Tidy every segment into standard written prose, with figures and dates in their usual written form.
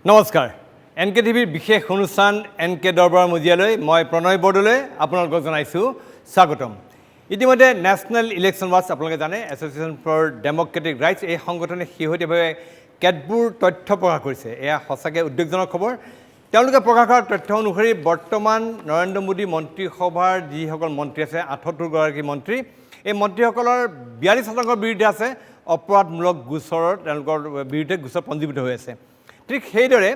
নমস্কাৰ N K টিভিৰ বিশেষ অনুষ্ঠান এন কে দৰবাৰ মজিয়ালৈ মই প্ৰণয় বৰদলৈ আপোনালোকক জনাইছোঁ স্বাগতম। ইতিমধ্যে নেশ্যনেল ইলেকশ্যন ৱাচ আপোনালোকে জানে এছ'চিয়েশ্যন ফৰ ডেম'ক্ৰেটিক ৰাইটছ এই সংগঠনে শেহতীয়াভাৱে কেতবোৰ তথ্য প্ৰকাশ কৰিছে। এয়া সঁচাকৈ উদ্বেগজনক খবৰ। তেওঁলোকে প্ৰকাশ কৰা তথ্য অনুসৰি বৰ্তমান নৰেন্দ্ৰ মোদী মন্ত্ৰীসভাৰ যিসকল মন্ত্ৰী আছে ৭৮গৰাকী মন্ত্ৰী, এই মন্ত্ৰীসকলৰ ৪২% বিৰুদ্ধে আছে অপৰাধমূলক গোচৰৰ তেওঁলোকৰ বিৰুদ্ধে গোচৰ পঞ্জীভূত হৈ আছে। ঠিক সেইদৰে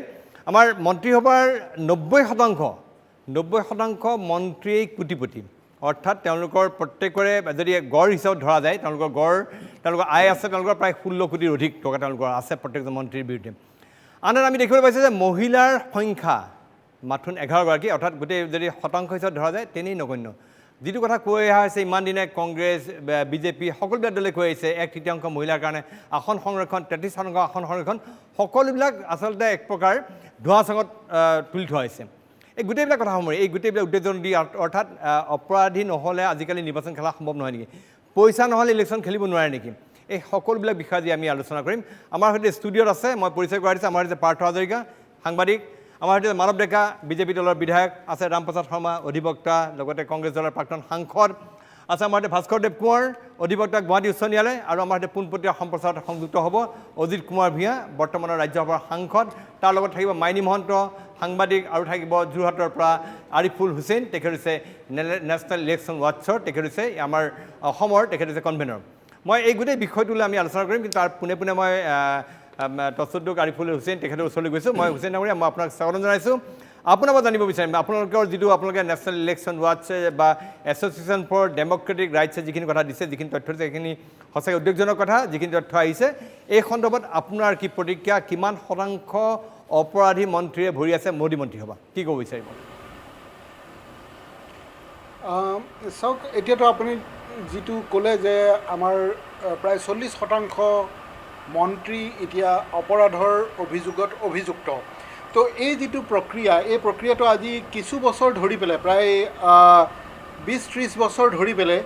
আমাৰ মন্ত্ৰীসভাৰ ৯০% মন্ত্ৰীয়েই কোটিপতি, অৰ্থাৎ তেওঁলোকৰ প্ৰত্যেকৰে যদি গড় হিচাপত ধৰা যায় তেওঁলোকৰ আয় আছে তেওঁলোকৰ প্ৰায় ১৬ কোটিৰ অধিক টকা তেওঁলোকৰ আছে প্ৰত্যেকজন মন্ত্ৰীৰ বিৰুদ্ধে। আনহাতে আমি দেখিবলৈ পাইছোঁ যে মহিলাৰ সংখ্যা মাথোন ১১গৰাকী, অৰ্থাৎ গোটেই যদি শতাংশ হিচাপত ধৰা যায় তেনেই নগণ্য। যিটো কথা কৈ অহা হৈছে ইমান দিনে কংগ্ৰেছ বিজেপি সকলোবিলাক দলে কৈ আহিছে ১/৩ মহিলাৰ কাৰণে আসন সংৰক্ষণ, ৩৩% আসন সংৰক্ষণ, সকলোবিলাক আচলতে এক প্ৰকাৰ ধোঁৱা চাঙত তুলি থোৱা হৈছে। এই গোটেইবিলাক কথা সামৰি এই গোটেইবিলাক উদ্বেগজনক দি অৰ্থাৎ অপৰাধী নহ'লে আজিকালি নিৰ্বাচন খেলা সম্ভৱ নহয় নেকি, পইচা নহ'লে ইলেকশ্যন খেলিব নোৱাৰে নেকি, এই সকলোবিলাক বিষয় আজি আমি আলোচনা কৰিম। আমাৰ সৈতে ষ্টুডিঅ'ত আছে, মই পৰিচয় কৰাই দিছোঁ, আমাৰ সৈতে পাৰ্থ হাজৰিকা সাংবাদিক, আমাৰ সৈতে মানৱ ডেকা বিজেপি দলৰ বিধায়ক আছে, ৰামপ্ৰসাদ শৰ্মা অধিবক্তা, লগতে কংগ্ৰেছ দলৰ প্ৰাক্তন সাংসদ আছে, আমাৰ সৈতে ভাস্কৰদেৱ কোঁৱৰ অধিবক্তা গুৱাহাটী উচ্চ ন্যায়ালয়, আৰু আমাৰ সৈতে পোনপটীয়া সম্প্ৰচাৰত সংযুক্ত হ'ব অজিত কুমাৰ ভূঞা বৰ্তমানৰ ৰাজ্যসভাৰ সাংসদ, তাৰ লগত থাকিব মাইনী মহন্ত সাংবাদিক, আৰু থাকিব যোৰহাটৰ পৰা আৰিফুল হুছেইন, তেখেত হৈছে নেশ্যনেল ইলেকশ্যন ৱাটছৰ, তেখেত হৈছে আমাৰ অসমৰ তেখেত হৈছে কনভেনৰ। মই এই গোটেই বিষয়টোলৈ আমি আলোচনা কৰিম, কিন্তু তাৰ পোনে পোনে মই তচুদ্দুক আৰিফুল হুছেইন তেখেতৰ ওচৰলৈ গৈছোঁ। মই হুছেইন ডাঙৰীয়া, মই আপোনাক স্বাগতম জনাইছোঁ। আপোনাৰ পৰা জানিব বিচাৰিম আপোনালোকৰ যিটো আপোনালোকে নেশ্যনেল ইলেকশ্যন ৱাটছে বা এছ'চিয়েশ্যন ফৰ ডেম'ক্ৰেটিক ৰাইটছে যিখিনি কথা দিছে, যিখিনি তথ্য দিছে, সেইখিনি সঁচাকৈ উদ্বেগজনক কথা। যিখিনি তথ্য আহিছে এই সন্দৰ্ভত আপোনাৰ কি প্ৰতিক্ৰিয়া, কিমান শতাংশ অপৰাধী মন্ত্ৰীয়ে ভৰি আছে মোদী মন্ত্ৰীসভা, কি ক'ব বিচাৰিব? চাওক, এতিয়াতো আপুনি যিটো ক'লে যে আমাৰ প্ৰায় 40% মন্ত্ৰী এতিয়া অপৰাধৰ অভিযোগত অভিযুক্ত। তো এই যিটো প্ৰক্ৰিয়া, এই প্ৰক্ৰিয়াটো আজি কিছু বছৰ ধৰি পেলাই প্ৰায় ২০-৩০ বছৰ ধৰি পেলাই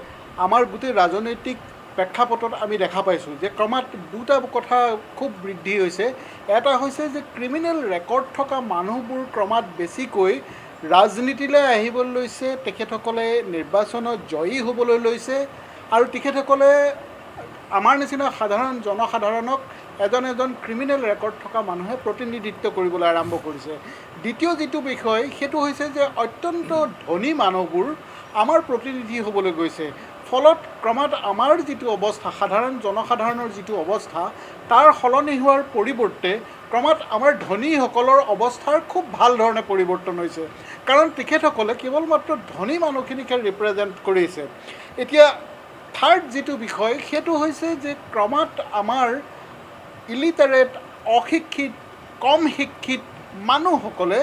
আমাৰ গোটেই ৰাজনৈতিক প্ৰেক্ষাপটত আমি দেখা পাইছোঁ যে ক্ৰমাৎ দুটা কথা খুব বৃদ্ধি হৈছে। এটা হৈছে যে ক্ৰিমিনেল ৰেকৰ্ড থকা মানুহবোৰ ক্ৰমাৎ বেছিকৈ ৰাজনীতিলৈ আহিবলৈ লৈছে, তেখেতসকলে নিৰ্বাচনত জয়ী হ'বলৈ লৈছে, আৰু তেখেতসকলে আমাৰ নিচিনা সাধাৰণ জনসাধাৰণক এজন ক্ৰিমিনেল ৰেকৰ্ড থকা মানুহে প্ৰতিনিধিত্ব কৰিবলৈ আৰম্ভ কৰিছে। দ্বিতীয় যিটো বিষয় সেইটো হৈছে যে অত্যন্ত ধনী মানুহবোৰ আমাৰ প্ৰতিনিধি হ'বলৈ গৈছে, ফলত ক্ৰমাৎ আমাৰ যিটো অৱস্থা, সাধাৰণ জনসাধাৰণৰ যিটো অৱস্থা তাৰ সলনি হোৱাৰ পৰিৱৰ্তে ক্ৰমাৎ আমাৰ ধনীসকলৰ অৱস্থাৰ খুব ভাল ধৰণে পৰিৱৰ্তন হৈছে, কাৰণ তেখেতসকলে কেৱল মাত্ৰ ধনী মানুহখিনিকে ৰিপ্ৰেজেণ্ট কৰিছে। এতিয়া থাৰ্ড যিটো বিষয় সেইটো হৈছে যে ক্ৰমাৎ আমাৰ ইলিটাৰেট, অশিক্ষিত, কম শিক্ষিত মানুহসকলে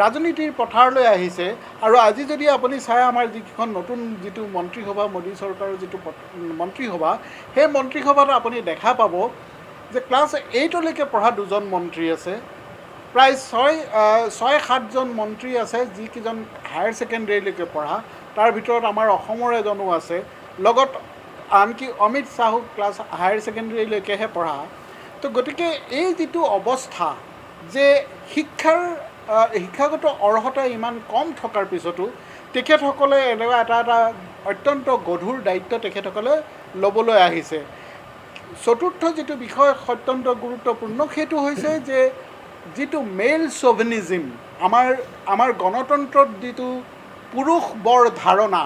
ৰাজনীতিৰ পথাৰলৈ আহিছে। আৰু আজি যদি আপুনি চাই আমাৰ যিকেইখন নতুন যিটো মন্ত্ৰীসভা, মোদী চৰকাৰৰ যিটো মন্ত্ৰীসভা, সেই মন্ত্ৰীসভাত আপুনি দেখা পাব যে ক্লাছ 8লৈকে পঢ়া 2জন মন্ত্ৰী আছে, প্ৰায় 6-7জন মন্ত্ৰী আছে যিকেইজন হায়াৰ ছেকেণ্ডেৰীলৈকে পঢ়া, তাৰ ভিতৰত আমাৰ অসমৰ এজনো আছে, লগত আনকি অমিত শ্বাহো ক্লাছ হায়াৰ ছেকেণ্ডেৰীলৈকেহে পঢ়া। তো গতিকে এই যিটো অৱস্থা যে শিক্ষাগত অৰ্হতা ইমান কম থকাৰ পিছতো তেখেতসকলে এনেকুৱা এটা অত্যন্ত গধুৰ দায়িত্ব তেখেতসকলে ল'বলৈ আহিছে। চতুৰ্থ যিটো বিষয় অত্যন্ত গুৰুত্বপূৰ্ণ সেইটো হৈছে যে যিটো মেল চভিনিজিম, আমাৰ গণতন্ত্ৰত যিটো পুৰুষ বৰ ধাৰণা,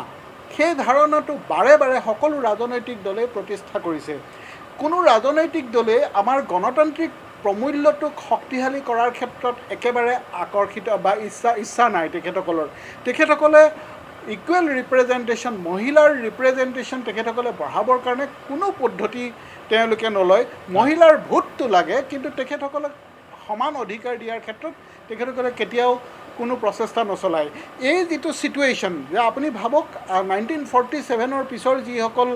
সেই ধাৰণাটো বাৰে বাৰে সকলো ৰাজনৈতিক দলে প্ৰতিষ্ঠা কৰিছে। কোনো ৰাজনৈতিক দলে আমাৰ গণতান্ত্ৰিক প্ৰমূল্যটোক শক্তিশালী কৰাৰ ক্ষেত্ৰত একেবাৰে আকৰ্ষিত বা ইচ্ছা নাই তেখেতসকলে ইকুৱেল ৰিপ্ৰেজেণ্টেশ্যন, মহিলাৰ ৰিপ্ৰেজেণ্টেশ্যন তেখেতসকলে বঢ়াবৰ কাৰণে কোনো পদ্ধতি তেওঁলোকে নলয়। মহিলাৰ ভোটটো লাগে, কিন্তু তেখেতসকলক সমান অধিকাৰ দিয়াৰ ক্ষেত্ৰত তেখেতসকলে কেতিয়াও কোনো প্ৰচেষ্টা নচলায়। এই যিটো ছিটুৱেশ্যন যে আপুনি ভাবক 1947ৰ পিছৰ যিসকল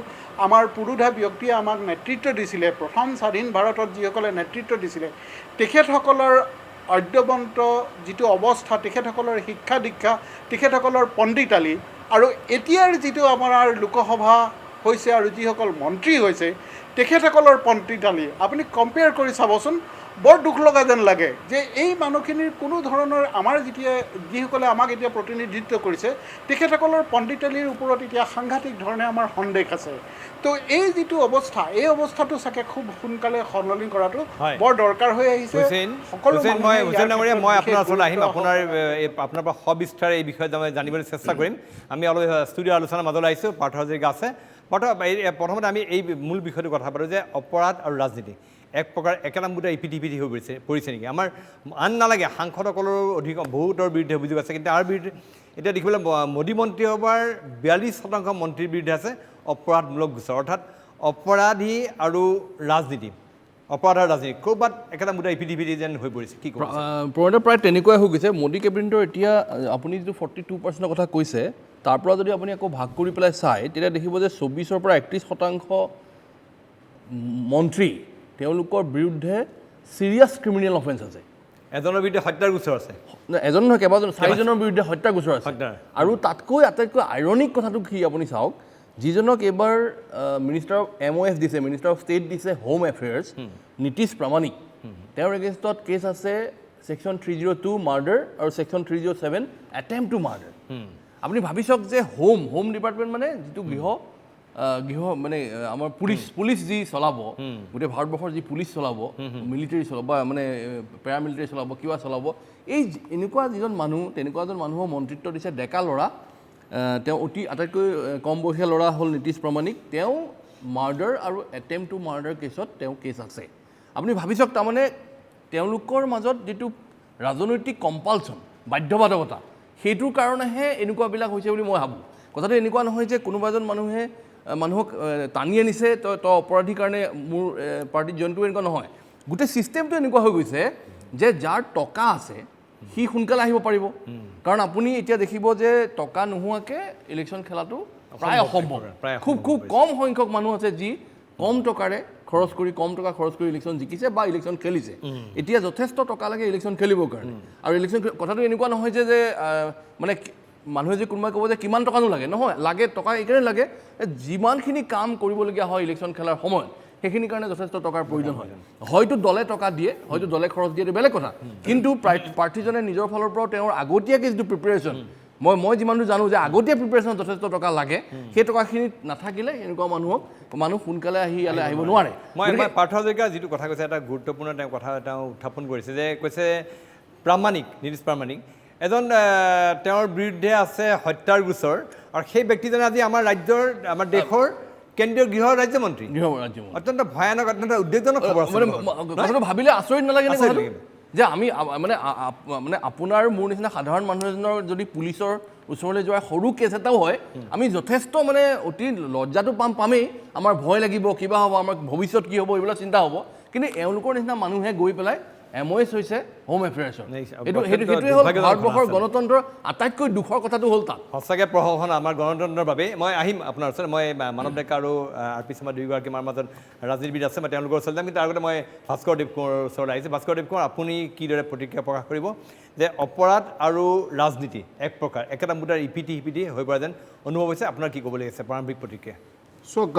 আমাৰ পুৰুধা ব্যক্তিয়ে আমাক নেতৃত্ব দিছিলে, প্ৰথম স্বাধীন ভাৰতত যিসকলে নেতৃত্ব দিছিলে, তেখেতসকলৰ অদ্যৱন্ত যিটো অৱস্থা, তেখেতসকলৰ শিক্ষা দীক্ষা, তেখেতসকলৰ পণ্ডিতালী, আৰু এতিয়াৰ যিটো আমাৰ লোকসভা হৈছে আৰু যিসকল মন্ত্ৰী হৈছে তেখেতসকলৰ পণ্ডিতালী আপুনি কম্পেয়াৰ কৰি চাবচোন। বৰ দুখ লগা যেন লাগে যে এই মানুহখিনিৰ কোনো ধৰণৰ আমাৰ যিসকলে আমাক এতিয়া প্ৰতিনিধিত্ব কৰিছে তেখেতসকলৰ পণ্ডিতালিৰ ওপৰত এতিয়া সাংঘাতিক ধৰণে আমাৰ সন্দেহ আছে। তো এই যিটো অৱস্থা, এই অৱস্থাটো চাগে খুব সোনকালে সলনি কৰাটো বৰ দৰকাৰ হৈ আহিছে। মই আপোনাৰ ওচৰলৈ আহিম, আপোনাৰ পৰা সবিস্তাৰে এই বিষয়ে জানিবলৈ চেষ্টা কৰিম। আমি অলপ ষ্টুডিঅ' আলোচনাৰ মাজলৈ আহিছোঁ। পাৰ্থ হাজৰিকা আছে। প্ৰথমতে আমি এই মূল বিষয়টো কথা পাতোঁ যে অপৰাধ আৰু ৰাজনীতি এক প্ৰকাৰ একেটা মুদ্ৰা ইপিঠি হৈ পৰিছে নেকি? আমাৰ আন নালাগে, সাংসদসকলৰো বহুতৰ বিৰুদ্ধে অভিযোগ আছে, কিন্তু তাৰ বিৰুদ্ধে এতিয়া দেখিবলৈ মোদী মন্ত্ৰীসভাৰ 42% মন্ত্ৰীৰ বিৰুদ্ধে আছে অপৰাধমূলক গোচৰ, অৰ্থাৎ অপৰাধী আৰু ৰাজনীতি, অপৰাধ আৰু ৰাজনীতি ক'ৰবাত একেটা মুদ্ৰা ইপিঠি যেন হৈ পৰিছে। কি ক'ব? প্ৰায় তেনেকুৱাই হৈ গৈছে। মোদী কেবিনেটৰ এতিয়া আপুনি যিটো 42% কথা কৈছে, তাৰ পৰা যদি আপুনি আকৌ ভাগ কৰি পেলাই চায়, তেতিয়া দেখিব যে 24% পৰা 31% মন্ত্ৰী তেওঁলোকৰ বিৰুদ্ধে চিৰিয়াছ ক্ৰিমিনেল অফেন্স আছে। এজনৰ বিৰুদ্ধে হত্যাৰ গোচৰ আছে, এজন নহয় কেইবাজন, 4জনৰ বিৰুদ্ধে হত্যাৰ গোচৰ আছে। আৰু তাতকৈ আটাইতকৈ আইৰনিক কথাটো কি আপুনি চাওক, যিজনক এইবাৰ মিনিষ্টাৰ অফ MOS দিছে, মিনিষ্টাৰ অফ ষ্টেট দিছে হোম এফেয়াৰ্ছ, নীতিশ প্ৰামাণিক, তেওঁৰ এগেইনষ্টত কেছ আছে ছেকশ্যন 302 মাৰ্ডাৰ আৰু ছেকশ্যন 307 এটেম্প টু মাৰ্ডাৰ। আপুনি ভাবি চাওক যে হোম ডিপাৰ্টমেণ্ট মানে যিটো গৃহ মানে আমাৰ পুলিচ যি চলাব, গোটেই ভাৰতবৰ্ষৰ যি পুলিচ চলাব, মিলিটাৰী চলাব বা মানে পেৰামিলিটাৰী চলাব, কিবা চলাব, এই এনেকুৱা যিজন মানুহ, তেনেকুৱা এজন মানুহৰ মন্ত্ৰিত্ব দিছে ডেকা ল'ৰা। তেওঁ আটাইতকৈ কম বয়সীয়া ল'ৰা হ'ল নীতিশ প্ৰামাণিক। তেওঁ মাৰ্ডাৰ আৰু এটেম্প টু মাৰ্ডাৰ কেছত তেওঁ কেছ আছে। আপুনি ভাবি চাওক, তাৰমানে তেওঁলোকৰ মাজত যিটো ৰাজনৈতিক কম্পালচন, বাধ্যবাধকতা, সেইটোৰ কাৰণেহে এনেকুৱাবিলাক হৈছে বুলি মই ভাবোঁ। কথাটো এনেকুৱা নহয় যে কোনোবা এজন মানুহক টানি আনিছে তই অপৰাধীৰ কাৰণে মোৰ পাৰ্টিত জইনটো, এনেকুৱা নহয়। গোটেই ছিষ্টেমটো এনেকুৱা হৈ গৈছে যে যাৰ টকা আছে সি সোনকালে আহিব পাৰিব। কাৰণ আপুনি এতিয়া দেখিব যে টকা নোহোৱাকৈ ইলেকশ্যন খেলাটো প্ৰায় অসম্ভৱ। খুব কম সংখ্যক মানুহ আছে যি কম টকা খৰচ কৰি ইলেকশ্যন জিকিছে বা ইলেকশ্যন খেলিছে। এতিয়া যথেষ্ট টকা লাগে ইলেকশ্যন খেলিবৰ কাৰণে। আৰু ইলেকশ্যন কথাটো এনেকুৱা নহয় যে মানে মানুহে যে কোনোবাই ক'ব যে কিমান টকানো লাগে, নহয়, লাগে টকা এইকাৰণে লাগে যিমানখিনি কাম কৰিবলগীয়া হয় ইলেকশ্যন খেলাৰ সময়ত, সেইখিনিৰ কাৰণে যথেষ্ট টকাৰ প্ৰয়োজন হয়। হয়তো দলে টকা দিয়ে, হয়তো দলে খৰচ দিয়ে, বেলেগ কথা, কিন্তু প্ৰাৰ্থীজনে নিজৰ ফালৰ পৰাও তেওঁৰ আগতীয়াকৈ যিটো প্ৰিপেৰেশ্যন, মই যিমান দূৰ জানো যে আগতীয়া প্ৰিপেৰেশ্যনত যথেষ্ট টকা লাগে। সেই টকাখিনিত নাথাকিলে এনেকুৱা মানুহ সোনকালে ইয়ালৈ আহিব নোৱাৰে। মই পাৰ্থ হাজৰিকা যিটো কথা কৈছে, এটা গুৰুত্বপূৰ্ণ কথা তেওঁ উত্থাপন কৰিছে যে কৈছে নীতিশ প্ৰামাণিক এজন, তেওঁৰ বিৰুদ্ধে আছে হত্যাৰ গোচৰ, আৰু সেই ব্যক্তিজনে আজি আমাৰ দেশৰ কেন্দ্ৰীয় গৃহ ৰাজ্যমন্ত্ৰী। অত্যন্ত ভয়ানক, অত্যন্ত উদ্বেগজনক খবৰ। কথাটো ভাবিলে আচৰিত নালাগে যে আমি মানে আপোনাৰ মোৰ নিচিনা সাধাৰণ মানুহ এজনৰ যদি পুলিচৰ ওচৰলৈ যোৱা সৰু কেছ এটাও হয়, আমি যথেষ্ট মানে অতি লজ্জাটো পামেই, আমাৰ ভয় লাগিব, কিবা হ'ব, আমাৰ ভৱিষ্যত কি হ'ব, এইবিলাক চিন্তা হ'ব। কিন্তু এওঁলোকৰ নিচিনা মানুহে গৈ পেলাই MOS হৈছে হোম এফেয়াৰ্ছৰ। সেইটোৱে হ'ল ভাৰতবৰ্ষৰ গণতন্ত্ৰৰ আটাইতকৈ দুখৰ কথাটো হ'ল তাত। সঁচাকৈ প্ৰশংসা আমাৰ গণতন্ত্ৰৰ বাবে। মই আহিম আপোনাৰ ওচৰত। মই মানৱ ডেকা আৰু RP শৰ্মা দুয়োগৰাকী আমাৰ মাজত ৰাজনীতিবিদ আছে, মই তেওঁলোকৰ ওচৰত যাম। কিন্তু তাৰ আগতে মই ভাস্কৰ দেৱ কোঁৱৰৰ ওচৰত আহিছোঁ। ভাস্কৰ দেৱ কোঁৱৰ, আপুনি কিদৰে প্ৰতিক্ৰিয়া প্ৰকাশ কৰিব যে অপৰাধ আৰু ৰাজনীতি এক প্ৰকাৰ একেটা মুদ্ৰাৰ ইপিঠি হৈ পৰা যেন অনুভৱ হৈছে? আপোনাৰ কি ক'বলৈ আছে প্ৰাৰম্ভিক প্ৰতিক্ৰিয়া? চাওক,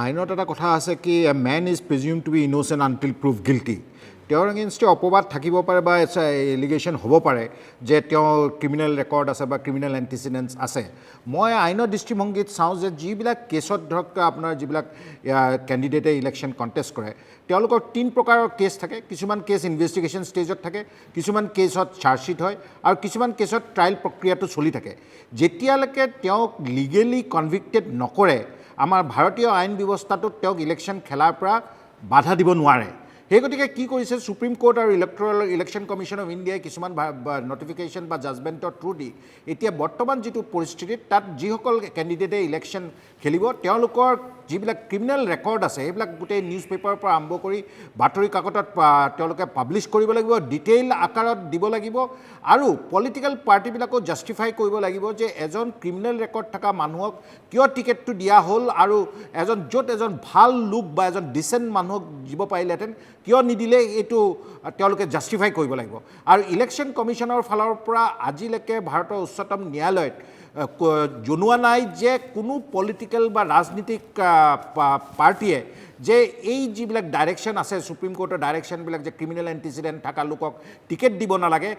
আইনত এটা কথা আছে কি a man is presume to be innocent until prove guilty. তেওঁৰ এগেইনষ্টে অপবাদ থাকিব পাৰে বা এলিগেশ্যন হ'ব পাৰে যে তেওঁৰ ক্ৰিমিনেল ৰেকৰ্ড আছে বা ক্ৰিমিনেল এণ্টিচিডেণ্টছ আছে। মই আইনৰ দৃষ্টিভংগীত চাওঁ যে যিবিলাক কেছত ধৰক আপোনাৰ যিবিলাক কেণ্ডিডেটে ইলেকশ্যন কণ্টেষ্ট কৰে, তেওঁলোকৰ 3 প্ৰকাৰৰ কেছ থাকে। কিছুমান কেছ ইনভেষ্টিগেশ্যন ষ্টেজত থাকে, কিছুমান কেছত চাৰ্জশ্বিট হয়, আৰু কিছুমান কেছত ট্ৰায়েল প্ৰক্ৰিয়াটো চলি থাকে। যেতিয়ালৈকে তেওঁক লিগেলি কনভিক্টেড নকৰে, আমাৰ ভাৰতীয় আইন ব্যৱস্থাটোত তেওঁক ইলেকশ্যন খেলাৰ পৰা বাধা দিব নোৱাৰে। সেই গতিকে কি কৰিছে সুপ্ৰিম কোৰ্ট আৰু ইলেকশ্যন কমিশ্যন অফ ইণ্ডিয়াই কিছুমান নটিফিকেশ্যন বা জাজমেণ্টৰ থ্ৰু দি এতিয়া বৰ্তমান যিটো পৰিস্থিতিত তাত যিসকল কেণ্ডিডেটে ইলেকশ্যন খেলিব, তেওঁলোকৰ যিবিলাক ক্ৰিমিনেল ৰেকৰ্ড আছে সেইবিলাক গোটেই নিউজ পেপাৰৰ পৰা আৰম্ভ কৰি বাতৰি কাকতত তেওঁলোকে পাব্লিছ কৰিব লাগিব, ডিটেইল আকাৰত দিব লাগিব, আৰু পলিটিকেল পাৰ্টিবিলাকো জাষ্টিফাই কৰিব লাগিব যে এজন ক্ৰিমিনেল ৰেকৰ্ড থকা মানুহক কিয় টিকেটটো দিয়া হ'ল, আৰু য'ত এজন ভাল লোক বা এজন ডিচেণ্ট মানুহক দিব পাৰিলেহেঁতেন কিয় নিদিলে, এইটো তেওঁলোকে জাষ্টিফাই কৰিব লাগিব। আৰু ইলেকশ্যন কমিশ্যনৰ ফালৰ পৰা আজিলৈকে ভাৰতৰ উচ্চতম ন্যায়ালয়ত জনোৱা নাই যে কোনো পলিটিকেল বা ৰাজনীতিক পাৰ্টিয়ে যে এই যিবিলাক ডাইৰেকশ্যন আছে সুপ্ৰিম কোৰ্টৰ ডাইৰেকশ্যনবিলাক যে ক্ৰিমিনেল এণ্টিচিডেণ্ট থকা লোকক টিকেট দিব নালাগে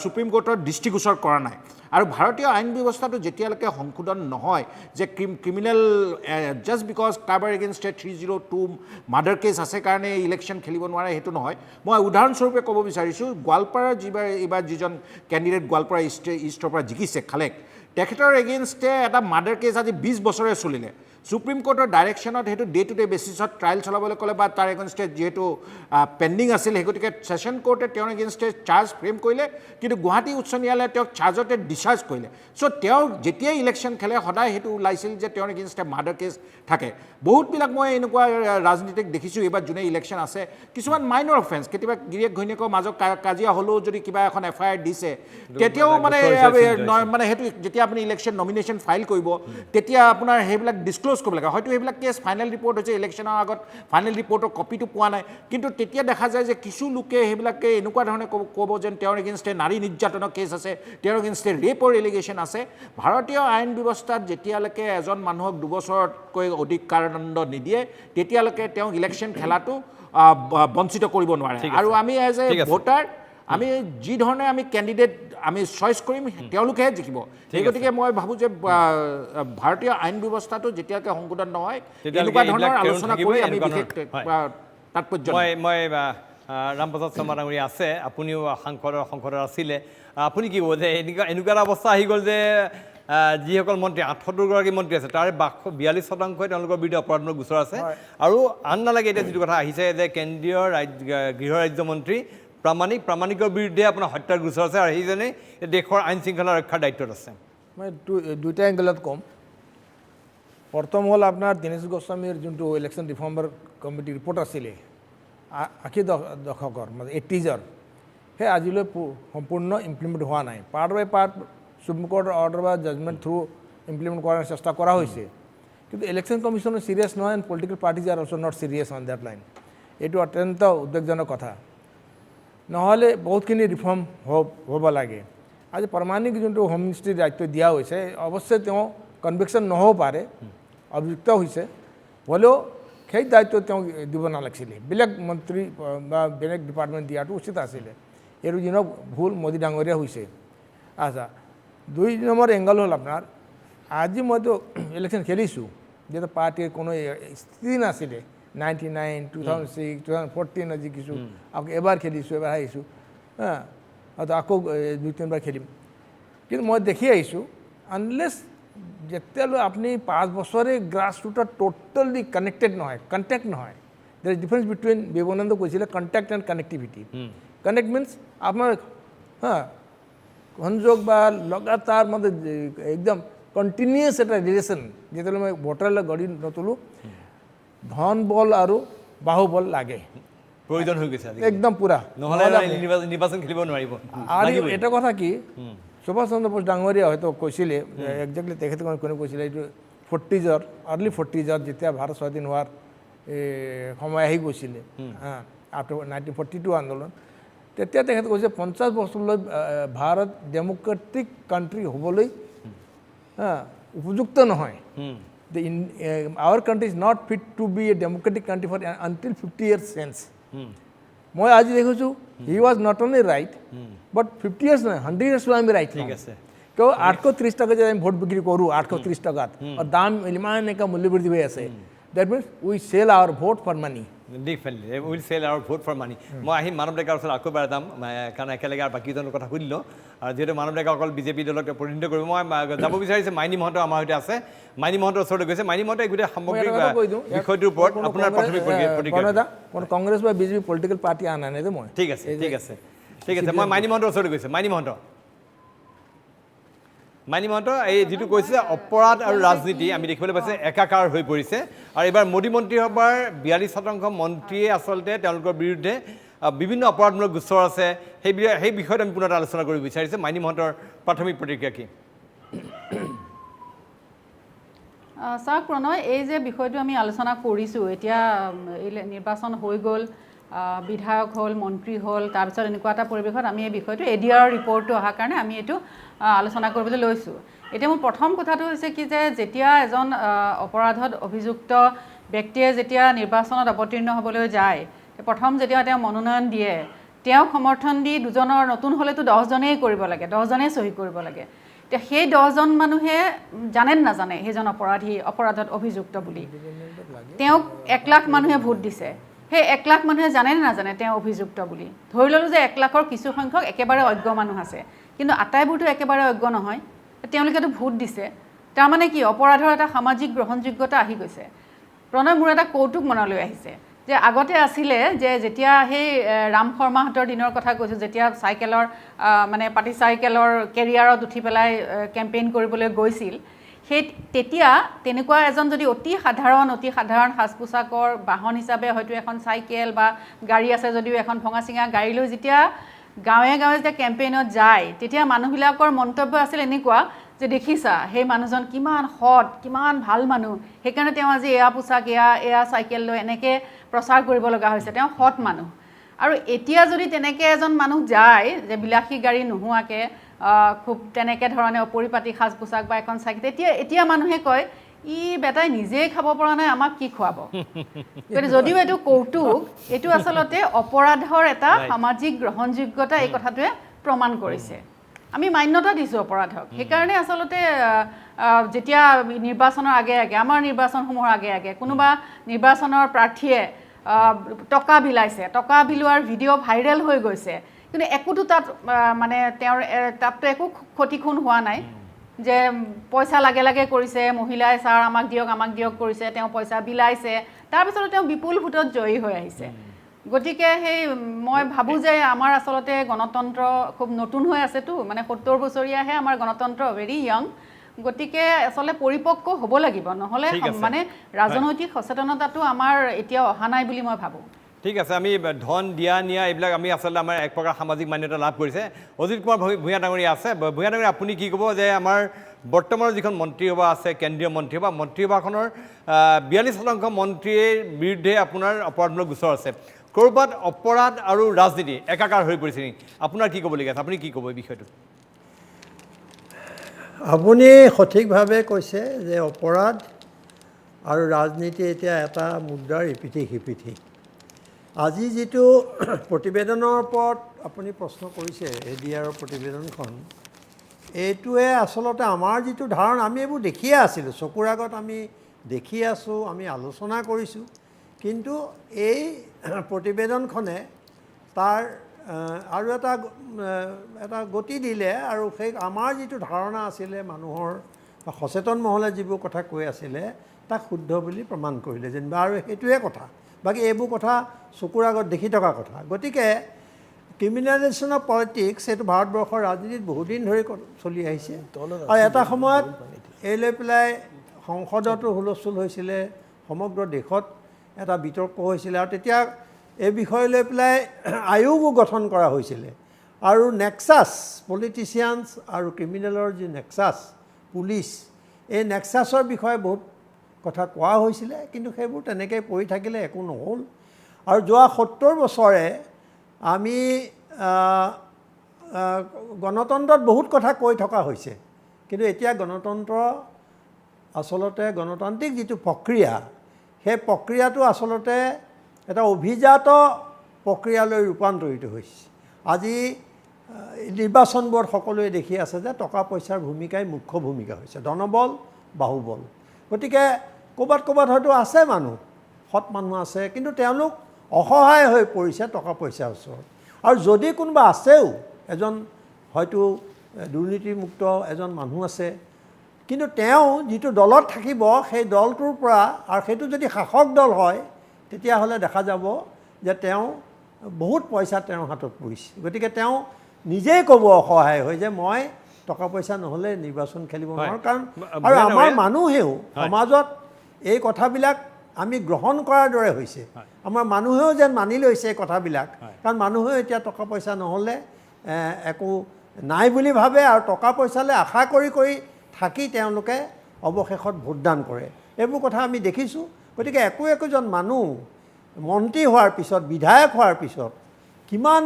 সুপ্ৰিম কোৰ্টৰ দৃষ্টিগোচৰ কৰা নাই আৰু ভাৰতীয় আইন ব্যৱস্থাটো যেতিয়ালৈকে সংশোধন নহয় যে ক্ৰিমিনেল জাষ্ট বিকজ কাৰ্বাৰ এগেইনষ্ট 302 মাৰ্ডাৰ কেছ আছে কাৰণে ইলেকশ্যন খেলিব নোৱাৰে সেইটো নহয় মই উদাহৰণস্বৰূপে ক'ব বিচাৰিছোঁ গোৱালপাৰাৰ এইবাৰ যিজন কেণ্ডিডেট গোৱালপাৰা ইষ্টৰ পৰা জিকিছে খালেক তেখেতৰ এগেইনষ্টে এটা মাৰ্ডাৰ কেছ আজি 20 বছৰে চলিলে সুপ্ৰিম কোৰ্টৰ ডাইৰেকশ্যনত সেইটো ডে টু ডে বেচিছত ট্ৰায়েল চলাবলৈ ক'লে বা তাৰ এগেইনষ্টে যিহেতু পেণ্ডিং আছিল সেই গতিকে ছেশ্যন কোৰ্টে তেওঁৰ এগেইনষ্টে চাৰ্জ ফ্ৰেম কৰিলে কিন্তু গুৱাহাটী উচ্চ ন্যায়ালয়ে তেওঁক চাৰ্জতে ডিচাৰ্জ কৰিলে চ' তেওঁ যেতিয়াই ইলেকশ্যন খেলে সদায় সেইটো ওলাইছিল যে তেওঁৰ এগেইনষ্টে মাৰ্ডাৰ কেছ থাকে বহুতবিলাক মই এনেকুৱা ৰাজনীতিক দেখিছোঁ এইবাৰ যোনে ইলেকশ্যন আছে কিছুমান মাইনৰ অফেন্স কেতিয়াবা গিৰিয়েক ঘৈণীয়েকৰ মাজত কাজিয়া হ'লেও যদি কিবা এখন FIR দিছে তেতিয়াও মানে সেইটো যেতিয়া আপুনি ইলেকশ্যন নমিনেশ্যন ফাইল কৰিব তেতিয়া আপোনাৰ সেইবিলাক ডিছক্ল'জ কৰিব লাগে হয়তো সেইবিলাক কেছ ফাইনেল ৰিপৰ্ট হৈছে ইলেকশ্যনৰ আগত ফাইনেল ৰিপৰ্টৰ কপিটো পোৱা নাই কিন্তু তেতিয়া দেখা যায় যে কিছু লোকে সেইবিলাকে এনেকুৱা ধৰণে ক'ব যেন তেওঁৰ এগেইনষ্টে নাৰী নিৰ্যাতনৰ কেছ আছে তেওঁৰ এগেইনষ্টে ৰেপৰ এলিগেশ্যন আছে ভাৰতীয় আইন ব্যৱস্থাত যেতিয়ালৈকে এজন মানুহক 2 বছৰতকৈ অধিক কাৰাদণ্ড নিদিয়ে তেতিয়ালৈকে তেওঁক ইলেকশ্যন খেলাটো বঞ্চিত কৰিব নোৱাৰে আৰু আমি এজ এ ভোটাৰ আমি যি ধৰণে আমি কেণ্ডিডেট আমি চইচ কৰিম তেওঁলোকেহে জিকিব সেই গতিকে মই ভাবোঁ যে ভাৰতীয় আইন ব্যৱস্থাটো যেতিয়ালৈকে সংশোধন নহয় এনেকুৱা ধৰণৰ আলোচনা কৰি আমি বিশেষ তাৎপৰ্য মই ৰামপ্ৰসাদ শৰ্মা ডাঙৰীয়া আছে আপুনিও সংসদৰ আছিলে আপুনি কি ক'ব যে এনেকুৱা এটা অৱস্থা আহি গ'ল যে যিসকল মন্ত্ৰী 78গৰাকী মন্ত্ৰী আছে তাৰে 42% তেওঁলোকৰ বিৰুদ্ধে অপৰাধমূলক গোচৰ আছে আৰু আন নালাগে এতিয়া যিটো কথা আহিছে যে কেন্দ্ৰীয় গৃহ ৰাজ্যমন্ত্ৰী প্ৰামাণিকৰ বিৰুদ্ধে আপোনাৰ হত্যাৰ গোচৰ আছে আৰু সেইজনে দেশৰ আইন শৃংখলা ৰক্ষাৰ দায়িত্বত আছে মই দুইটা এংগলত ক'ম প্ৰথম হ'ল আপোনাৰ দীনেশ গোস্বামীৰ যোনটো ইলেকশ্যন ৰিফৰ্মৰ কমিটি ৰিপৰ্ট আছিলে 80 দশকৰ মানে 80s সেই আজিলৈ সম্পূৰ্ণ ইমপ্লিমেণ্ট হোৱা নাই পাৰ্ট বাই পাৰ্ট সুপ্ৰিম কোৰ্টৰ অৰ্ডাৰ বা জাজমেণ্ট থ্ৰু ইমপ্লিমেণ্ট কৰাৰ চেষ্টা কৰা হৈছে কিন্তু ইলেকশ্যন কমিশ্যনো চিৰিয়াছ নহয় and political parties R also' not serious on that line এইটো অত্যন্ত উদ্বেগজনক কথা নহ'লে বহুতখিনি ৰিফৰ্ম হ'ব লাগে আজি প্ৰামাণিক যোনটো হোম মিনিষ্ট্ৰীৰ দায়িত্ব দিয়া হৈছে অৱশ্যে তেওঁ কনভিকশ্যন নহ'ব পাৰে অভিযুক্ত হৈছে হ'লেও সেই দায়িত্ব তেওঁক দিব নালাগিছিলে বেলেগ মন্ত্ৰী বা বেলেগ ডিপাৰ্টমেণ্ট দিয়াটো উচিত আছিলে এইটো দিনক ভুল মোদী ডাঙৰীয়া হৈছে আচ্ছা 2 নম্বৰ এংগল হ'ল আপোনাৰ আজি মইতো ইলেকশ্যন খেলিছোঁ যিহেতু পাৰ্টীৰ কোনো স্থিতি নাছিলে 99, 2006, 2014 জিকিছোঁ আকৌ এবাৰ খেলিছোঁ এবাৰ আহিছোঁ আকৌ 2-3বাৰ খেলিম কিন্তু মই দেখি আহিছোঁ আনলেছ যেতিয়ালৈ আপুনি 5 বছৰে গ্ৰাছ ৰুটত টোটেলি কানেক্টেড নহয় কণ্টেক্ট নহয় there is difference between Vivekananda কৈছিলে contact and connectivity connect means আপোনাৰ সংযোগ বা লগাতাৰ মানে একদম কণ্টিনিউৱাছ এটা ৰিলেশ্যন যেতিয়ালৈ মই ভোটাৰলৈ গঢ়ি নতুলোঁ ধন বল আৰু বাহুবল লাগে প্ৰয়োজন হৈ গৈছে একদম পুৰা নহ'লে নিৰ্বাচন খেলিব নোৱাৰিব আৰু এটা কথা কি সুভাষ চন্দ্ৰ বোস ডাঙৰীয়া হয়তো কৈছিলে একজেক্টলি তেখেতে কোনে কৈছিলে এইটো 40s আৰ্লি 40s যেতিয়া ভাৰত স্বাধীন হোৱাৰ সময় আহি গৈছিলে আফটাৰ 1942 আন্দোলন তেতিয়া তেখেতে কৈছে 50 বছৰলৈ ভাৰত ডেম'ক্ৰেটিক কাণ্ট্ৰি হ'বলৈ উপযুক্ত নহয় our country is not fit to be a democratic country for until 50 years hence মই আজি দেখিছোঁ he was not only right but 50 years নহয় 100 years আমি right ঠিক আছে কিয় 830 টকা যদি আমি ভোট বিক্ৰী কৰোঁ 830 টকাত আৰু দাম ইমান এনেকুৱা মূল্যবৃদ্ধি হৈ আছে that means we sell our vote for money Definitely, we will sell our vote for money. মই আহিম মানৱ ডেকাৰ ওচৰত আকৌ এবাৰ যাম কাৰণ একেলগে আৰু বাকীজনৰ কথা সুধিলোঁ আৰু যিহেতু মানৱ ডেকা অকল বিজেপি দলক প্ৰতিনিধিত্ব কৰিব মই যাব বিচাৰিছোঁ মাইনী মহন্ত আমাৰ সৈতে আছে মাইনী মহন্তৰ ওচৰলৈ গৈছে মাইনী মহন্ত এই গোটেই সামগ্ৰিক বিষয়টোৰ ওপৰত আপোনাৰ প্ৰাথমিক প্ৰতিক্ৰিয়া কংগ্ৰেছ বা বিজেপি পলিটিকেল পাৰ্টি আনা নাই যে মই ঠিক আছে মই মাইনী মহন্তৰ ওচৰলৈ গৈছোঁ মাইনী মহন্ত এই যিটো কৈছে অপৰাধ আৰু ৰাজনীতি আমি দেখিবলৈ পাইছে একাকাৰ হৈ পৰিছে আৰু এইবাৰ মোদী মন্ত্ৰীসভাৰ 42% মন্ত্ৰীয়ে আচলতে তেওঁলোকৰ বিৰুদ্ধে বিভিন্ন অপৰাধমূলক গোচৰ আছে সেই বিষয়ত আমি পুনৰ আলোচনা কৰিব বিচাৰিছোঁ মাইনী মহন্তৰ প্ৰাথমিক প্ৰতিক্ৰিয়া কি চাওক প্ৰণয় এই যে বিষয়টো আমি আলোচনা কৰিছোঁ এতিয়া নিৰ্বাচন হৈ গ'ল বিধায়ক হ'ল মন্ত্ৰী হ'ল তাৰপিছত এনেকুৱা এটা পৰিৱেশত আমি এই বিষয়টো ADR ৰিপৰ্টটো অহাৰ কাৰণে আমি এইটো আলোচনা কৰিবলৈ লৈছোঁ। এতিয়া মোৰ প্ৰথম কথাটো হৈছে কি যে যেতিয়া এজন অপৰাধত অভিযুক্ত ব্যক্তিয়ে যেতিয়া নিৰ্বাচনত অৱতীৰ্ণ হ'বলৈ যায়, প্ৰথম যেতিয়া তেওঁ মনোনয়ন দিয়ে, তেওঁক সমৰ্থন দি দুজনৰ নতুন হ'লেতো 10জনেই কৰিব লাগে, 10জনেই চহী কৰিব লাগে। এতিয়া সেই 10জন মানুহে জানে নাজানে সেইজন অপৰাধত অভিযুক্ত বুলি? তেওঁক 1 লাখ মানুহে ভোট দিছে, সেই 1 লাখ মানুহে জানে নাজানে তেওঁ অভিযুক্ত বুলি? ধৰি ল'লোঁ যে 1 লাখৰ কিছু সংখ্যক একেবাৰে অজ্ঞ মানুহ আছে, কিন্তু আটাইবোৰতো একেবাৰে অজ্ঞ নহয়, তেওঁলোকেতো ভোট দিছে। তাৰমানে কি অপৰাধৰ এটা সামাজিক গ্ৰহণযোগ্যতা আহি গৈছে। প্ৰণয়, মোৰ এটা কৌতুক মনলৈ আহিছে যে আগতে আছিলে যে যেতিয়া সেই ৰাম শৰ্মাহঁতৰ দিনৰ কথা কৈছোঁ, যেতিয়া চাইকেলৰ মানে পাতি চাইকেলৰ কেৰিয়াৰত উঠি পেলাই কেম্পেইন কৰিবলৈ গৈছিল, তেতিয়া তেনেকুৱা এজন যদি অতি সাধাৰণ সাজ পোছাকৰ বাহন হিচাপে হয়তো এখন চাইকেল বা গাড়ী আছে যদিও এখন ভঙা চিঙা গাড়ী লৈ যেতিয়া গাঁৱে গাঁৱে যেতিয়া কেম্পেইনত যায়, তেতিয়া মানুহবিলাকৰ মন্তব্য আছিল এনেকুৱা যে দেখিছা সেই মানুহজন কিমান সৎ, কিমান ভাল মানুহ, সেইকাৰণে তেওঁ আজি এয়া পোছাক এয়া চাইকেল লৈ এনেকৈ প্ৰচাৰ কৰিব লগা হৈছে, তেওঁ সৎ মানুহ। আৰু এতিয়া যদি তেনেকৈ এজন মানুহ যায় যে বিলাসী গাড়ী নোহোৱাকৈ খুব তেনেকৈ ধৰণে অপৰিপাটি সাজ পোছাক বা এখন চাইকেল, এতিয়া মানুহে কয় ই বেটাই নিজেই খাব পৰা নাই, আমাক কি খুৱাব? গতিকে যদিও এইটো কৌতুক, এইটো আচলতে অপৰাধৰ এটা সামাজিক গ্ৰহণযোগ্যতা এই কথাটোৱে প্ৰমাণ কৰিছে। আমি মান্যতা দিছোঁ অপৰাধক। সেইকাৰণে আচলতে যেতিয়া নিৰ্বাচনৰ আগে আমাৰ নিৰ্বাচনসমূহৰ আগে কোনোবা নিৰ্বাচনৰ প্ৰাৰ্থীয়ে টকা বিলাইছে, টকা বিলোৱাৰ ভিডিঅ' ভাইৰেল হৈ গৈছে, কিন্তু একোতো তাত মানে তেওঁৰ তাততো একো ক্ষতিক্ষুণ হোৱা নাই যে পইচা লাগে কৰিছে, মহিলাই ছাৰ আমাক দিয়ক কৰিছে, তেওঁ পইচা বিলাইছে, তাৰপিছতো তেওঁ বিপুল ভোটত জয়ী হৈ আহিছে। গতিকে সেই মই ভাবোঁ যে আমাৰ আচলতে গণতন্ত্ৰ খুব নতুন হৈ আছেতো, মানে 70 বছৰীয়াহে আমাৰ গণতন্ত্ৰ, ভেৰি য়ং। গতিকে আচলতে পৰিপক্ক হ'ব লাগিব, নহ'লে মানে ৰাজনৈতিক সচেতনতাটো আমাৰ এতিয়াও অহা নাই বুলি মই ভাবোঁ। ঠিক আছে, আমি ধন দিয়া নিয়া এইবিলাক আমি আচলতে আমাৰ এক প্ৰকাৰ সামাজিক মান্যতা লাভ কৰিছে। অজিত কুমাৰ ভূঞা ডাঙৰীয়া আছে। ভূঞা ডাঙৰীয়া, আপুনি কি ক'ব যে আমাৰ বৰ্তমানৰ যিখন মন্ত্ৰীসভা আছে, কেন্দ্ৰীয় মন্ত্ৰীসভাখনৰ 42% মন্ত্ৰীৰ বিৰুদ্ধে আপোনাৰ অপৰাধমূলক গোচৰ আছে। ক'ৰবাত অপৰাধ আৰু ৰাজনীতি একাকাৰ হৈ পৰিছে নেকি? আপোনাৰ কি ক'বলগীয়া আছে? আপুনি কি ক'ব এই বিষয়টো? আপুনি সঠিকভাৱে কৈছে যে অপৰাধ আৰু ৰাজনীতি এতিয়া এটা মুদ্ৰাৰ ইপিঠি সিপিঠি। আজি যিটো প্ৰতিবেদনৰ ওপৰত আপুনি প্ৰশ্ন কৰিছে, ADR প্ৰতিবেদনখন, এইটোৱে আচলতে আমাৰ যিটো ধাৰণা, আমি এইবোৰ দেখিয়ে আছিলোঁ, চকুৰ আগত আমি দেখি আছোঁ, আমি আলোচনা কৰিছোঁ, কিন্তু এই প্ৰতিবেদনখনে তাৰ আৰু এটা গতি দিলে, আৰু সেই আমাৰ যিটো ধাৰণা আছিলে মানুহৰ বা সচেতন মহলে যিবোৰ কথা কৈ আছিলে তাক শুদ্ধ বুলি প্ৰমাণ কৰিলে যেনিবা, আৰু সেইটোৱে কথা। বাকী এইবোৰ কথা চকুৰ আগত দেখি থকা কথা। গতিকে ক্ৰিমিনেলাইজেশ্যন অফ পলিটিক্স এইটো ভাৰতবৰ্ষৰ ৰাজনীতিত বহুদিন ধৰি চলি আহিছে, আৰু এটা সময়ত এই লৈ পেলাই সংসদতো হুলস্থুল হৈছিলে, সমগ্ৰ দেশত এটা বিতৰ্ক হৈছিলে, আৰু তেতিয়া এই বিষয় লৈ পেলাই আয়োগো গঠন কৰা হৈছিলে, আৰু নেক্সাছ পলিটিচিয়ানছ আৰু ক্ৰিমিনেলৰ যি নেক্সাছ পুলিচ, এই নেক্সাছৰ বিষয়ে বহুত কথা কোৱা হৈছিলে, কিন্তু সেইবোৰ তেনেকৈ পৰি থাকিলে, একো নহ'ল। আৰু যোৱা 70 বছৰে আমি গণতন্ত্ৰত বহুত কথা কৈ থকা হৈছে, কিন্তু এতিয়া গণতন্ত্ৰ আচলতে গণতান্ত্ৰিক যিটো প্ৰক্ৰিয়া, সেই প্ৰক্ৰিয়াটো আচলতে এটা অভিজাত প্ৰক্ৰিয়ালৈ ৰূপান্তৰিত হৈছে। আজি নিৰ্বাচনবোৰত সকলোৱে দেখি আছে যে টকা পইচাৰ ভূমিকাই মুখ্য ভূমিকা হৈছে, ধনবল বাহুবল। গতিকে ক'ৰবাত হয়তো আছে মানুহ, সৎ মানুহ আছে, কিন্তু তেওঁলোক অসহায় হৈ পৰিছে টকা পইচাৰ ওচৰত। আৰু যদি কোনোবা আছেও, এজন হয়তো দুৰ্নীতিমুক্ত এজন মানুহ আছে, কিন্তু তেওঁ যিটো দলত থাকিব সেই দলটোৰ পৰা, আৰু সেইটো যদি শাসক দল হয়, তেতিয়াহ'লে দেখা যাব যে তেওঁ বহুত পইচা তেওঁৰ হাতত পৰিছে। গতিকে তেওঁ নিজেই ক'ব অসহায় হৈ যে মই টকা পইচা নহ'লে নিৰ্বাচন খেলিব নোৱাৰোঁ। কাৰণ আৰু আমাৰ মানুহেও সমাজত এই কথাবিলাক আমি গ্ৰহণ কৰাৰ দৰে হৈছে, আমাৰ মানুহেও যেন মানি লৈছে এই কথাবিলাক, কাৰণ মানুহেও এতিয়া টকা পইচা নহ'লে একো নাই বুলি ভাবে, আৰু টকা পইচালৈ আশা কৰি থাকি তেওঁলোকে অৱশেষত ভোটদান কৰে। এইবোৰ কথা আমি দেখিছোঁ। গতিকে একোজন মানুহ মন্ত্ৰী হোৱাৰ পিছত, বিধায়ক হোৱাৰ পিছত কিমান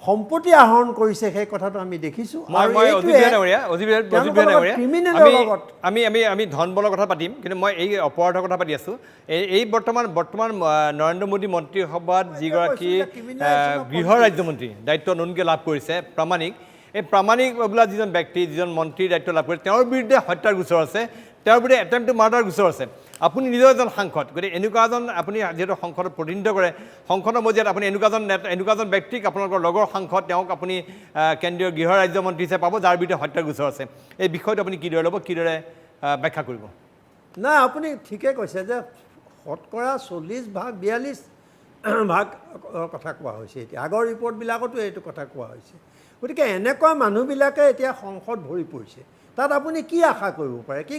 সম্পত্তি আহৰণ কৰিছে সেই কথাটো আমি দেখিছোঁ মই অজিত ডাঙৰীয়া ক্ৰিমিনেলৰ লগত আমি ধন বলৰ কথা পাতিম, কিন্তু মই এই অপৰাধৰ কথা পাতি আছোঁ। এই বৰ্তমান নৰেন্দ্ৰ মোদী মন্ত্ৰীসভাত যিগৰাকী গৃহ ৰাজ্যমন্ত্ৰী দায়িত্ব নতুনকৈ লাভ কৰিছে প্ৰামাণিক, এই প্ৰামাণিক বোলা যিজন ব্যক্তি যিজন মন্ত্ৰীৰ দায়িত্ব লাভ কৰিছে তেওঁৰ বিৰুদ্ধে হত্যাৰ গোচৰ আছে, তেওঁৰ বিৰুদ্ধে এটেম্প টু মাৰ্ডাৰ গোচৰ আছে। আপুনি নিজেও এজন সাংসদ, গতিকে এনেকুৱা এজন আপুনি যিহেতু সংসদত প্ৰতিনিধিত্ব কৰে, সংসদৰ মজিয়াত আপুনি এনেকুৱা এজন ব্যক্তিক আপোনালোকৰ লগৰ সাংসদ তেওঁক আপুনি কেন্দ্ৰীয় গৃহ ৰাজ্যমন্ত্ৰী হিচাপে পাব, যাৰ বিৰুদ্ধে হত্যাৰ গোচৰ আছে। এই বিষয়টো আপুনি কিদৰে ল'ব, কিদৰে ব্যাখ্যা কৰিব? নাই, আপুনি ঠিকে কৈছে যে শতকৰা 40-42 ভাগ কথা কোৱা হৈছে এতিয়া। আগৰ ৰিপৰ্টবিলাকতো এইটো কথা কোৱা হৈছে। গতিকে এনেকুৱা মানুহবিলাকে এতিয়া সংসদ ভৰি পৰিছে, তাত আপুনি কি আশা কৰিব পাৰে? কি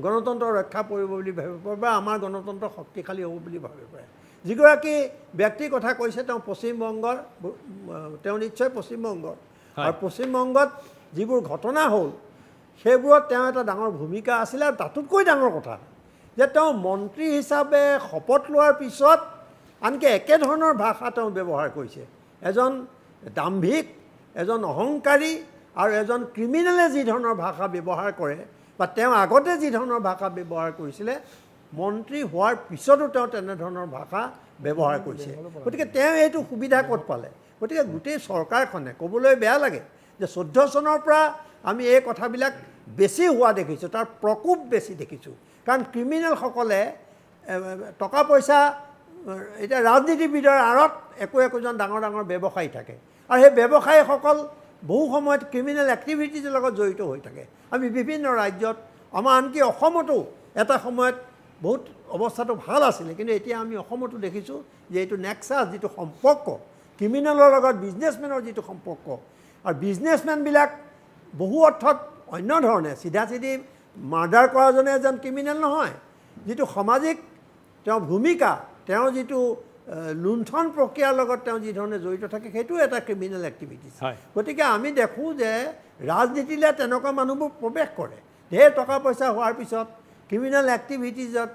গণতন্ত্ৰ ৰক্ষা কৰিব বুলি ভাবিব পাৰে বা আমাৰ গণতন্ত্ৰ শক্তিশালী হ'ব বুলি ভাবিব পাৰে? যিগৰাকী ব্যক্তিৰ কথা কৈছে তেওঁ পশ্চিমবংগৰ, তেওঁ নিশ্চয় পশ্চিমবংগৰ, আৰু পশ্চিমবংগত যিবোৰ ঘটনা হ'ল সেইবোৰত তেওঁ এটা ডাঙৰ ভূমিকা আছিলে। আৰু তাতোতকৈ ডাঙৰ কথা যে তেওঁ মন্ত্ৰী হিচাপে শপত লোৱাৰ পিছত আনকি একেধৰণৰ ভাষা তেওঁ ব্যৱহাৰ কৰিছে। এজন দাম্ভিক, এজন অহংকাৰী আৰু এজন ক্ৰিমিনেলে যি ধৰণৰ ভাষা ব্যৱহাৰ কৰে বা তেওঁ আগতে যি ধৰণৰ ভাষা ব্যৱহাৰ কৰিছিলে, মন্ত্ৰী হোৱাৰ পিছতো তেওঁ তেনেধৰণৰ ভাষা ব্যৱহাৰ কৰিছে। গতিকে তেওঁ এইটো সুবিধা ক'ত পালে? গতিকে গোটেই চৰকাৰখনে, ক'বলৈ বেয়া লাগে যে 14 চনৰ পৰা আমি এই কথাবিলাক বেছি হোৱা দেখিছোঁ, তাৰ প্ৰকোপ বেছি দেখিছোঁ। কাৰণ ক্ৰিমিনেলসকলে টকা পইচা, এতিয়া ৰাজনীতিবিদৰ আঁৰত একোজন ডাঙৰ ডাঙৰ ব্যৱসায়ী থাকে, আৰু সেই ব্যৱসায়ীসকল বহু সময়ত ক্ৰিমিনেল এক্টিভিটিজৰ লগত জড়িত হৈ থাকে। আমি বিভিন্ন ৰাজ্যত, আমাৰ আনকি অসমতো এটা সময়ত বহুত অৱস্থাটো ভাল আছিলে, কিন্তু এতিয়া আমি অসমতো দেখিছোঁ যে এইটো নেক্সাছ যিটো সম্পৰ্ক ক্ৰিমিনেলৰ লগত বিজনেছমেনৰ যিটো সম্পৰ্ক, আৰু বিজনেছমেনবিলাক বহু অৰ্থত অন্য ধৰণে চিধি মাৰ্ডাৰ কৰাজনে এজন ক্ৰিমিনেল নহয়, যিটো সামাজিক তেওঁৰ ভূমিকা, তেওঁৰ যিটো লুণ্ঠন প্ৰক্ৰিয়াৰ লগত তেওঁ যি ধৰণে জড়িত থাকে সেইটো এটা ক্ৰিমিনেল এক্টিভিটিজ। গতিকে আমি দেখোঁ যে ৰাজনীতিলৈ তেনেকুৱা মানুহবোৰ প্ৰৱেশ কৰে। ঢেৰ টকা পইচা হোৱাৰ পিছত, ক্ৰিমিনেল এক্টিভিটিজত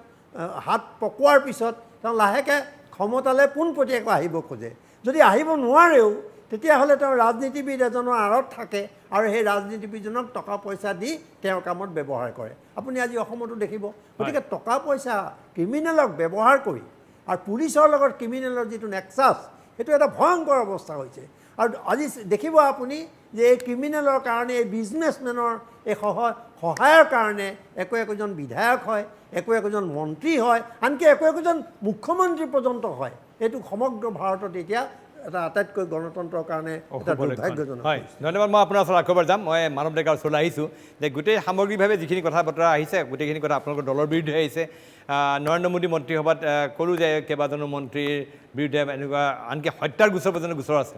হাত পকোৱাৰ পিছত তেওঁ লাহেকৈ ক্ষমতালৈ পোনপটীয়াকৈ আহিব খোজে। যদি আহিব নোৱাৰেও তেতিয়াহ'লে তেওঁ ৰাজনীতিবিদ এজনৰ আঁৰত থাকে আৰু সেই ৰাজনীতিবিদজনক টকা পইচা দি তেওঁৰ কামত ব্যৱহাৰ কৰে। আপুনি আজি অসমতো দেখিব। গতিকে টকা পইচা ক্ৰিমিনেলক ব্যৱহাৰ কৰি আৰু পুলিচৰ লগত ক্ৰিমিনেলৰ যিটো নেক্সাছ, সেইটো এটা ভয়ংকৰ অৱস্থা হৈছে। আৰু আজি দেখিব আপুনি যে এই ক্ৰিমিনেলৰ কাৰণে, এই বিজনেছমেনৰ এই সহায়ৰ কাৰণে একোজন বিধায়ক হয়, একোজন মন্ত্ৰী হয়, আনকি একোজন মুখ্যমন্ত্ৰী পৰ্যন্ত হয়। এইটো সমগ্ৰ ভাৰতত এতিয়া এটা আটাইতকৈ গণতন্ত্ৰৰ কাৰণে এটা দুৰ্ভাগ্যজনক। হয়, ধন্যবাদ। মই আপোনাৰ ওচৰত আকৌ এবাৰ যাম। মই মানৱ ডেকাৰ ওচৰলৈ আহিছোঁ যে গোটেই সামগ্ৰিকভাৱে যিখিনি কথা বতৰা আহিছে, গোটেইখিনি কথা আপোনালোকৰ দলৰ বিৰুদ্ধে আহিছে। নৰেন্দ্ৰ মোদী মন্ত্ৰীসভাত ক'লোঁ যে কেইবাজনো মন্ত্ৰীৰ বিৰুদ্ধে এনেকুৱা আনকি হত্যাৰ গোচৰ পৰ্যন্ত গোচৰ আছে।